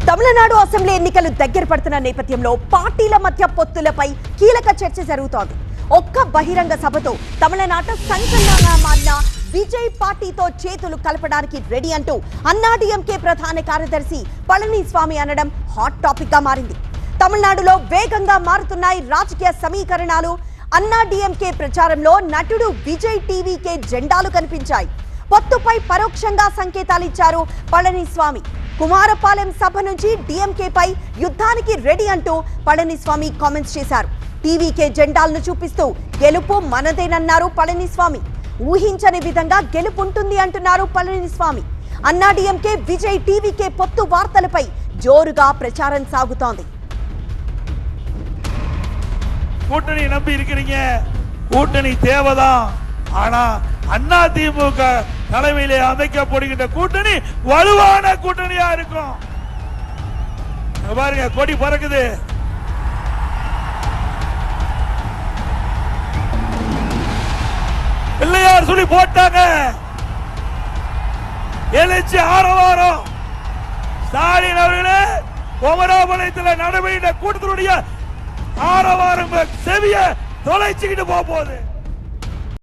Tamil Nadu assembly ఎన్నికలు దగ్గర పడుతున్న నేపథ్యంలో పార్టీల మధ్య పొత్తులపై కీలక చర్చ జరుగుతోంది. ఒక్క బహిరంగ సభతో తమిళనాట సంచలనంగా మారిన విజయ్ పార్టీతో చేతులు కలపడానికి రెడీ అంటూ అన్నాడీఎంకే ప్రధాన కార్యదర్శి పళనిస్వామి అనడం హాట్ టాపిక్ గా మారింది. తమిళనాడులో వేగంగా మారుతున్నాయి రాజకీయ సమీకరణాలు. అన్నాడీఎంకే ప్రచారంలో నటుడు విజయ్ టీవీకే జెండాలు కనిపించాయి. పొత్తుపై పరోక్షంగా సంకేతాలిచ్చారు పళనిస్వామి. కుమారపాలెం సభ నుంచి డీఎంకేపై యుద్ధానికి రెడీ అంటూ పళనిస్వామి కామెంట్స్ చేశారు. టీవీకే జెండాలను చూపిస్తూ గెలుపు మనదేనన్నారు పళనిస్వామి. ఊహించని విధంగా గెలుపుంటుంది అంటున్నారు పళనిస్వామి. అన్నాడీఎంకే విజయ్ టీవీకే పొత్తు వార్తలపై జోరుగా ప్రచారం సాగుతోంది. கூட்டணி நம்பி இருக்கிறீங்க, கூட்டணி தேவைதான். ஆனா அதிமுக தலைமையிலே அமைக்கப்படுகின்ற கூட்டணி வலுவான கூட்டணியா இருக்கும். பாருங்க, கொடி பறக்குது. பிள்ளையார் சொல்லி போட்டாங்க, எழுச்சி ஆரவாரம். ஸ்டாலின் அவர்களே, குமராபாளையத்தில் நடைபெறுகின்ற கூட்டத்தினுடைய ஆரவாரம் செவிய தொலைச்சுக்கிட்டு போகுது.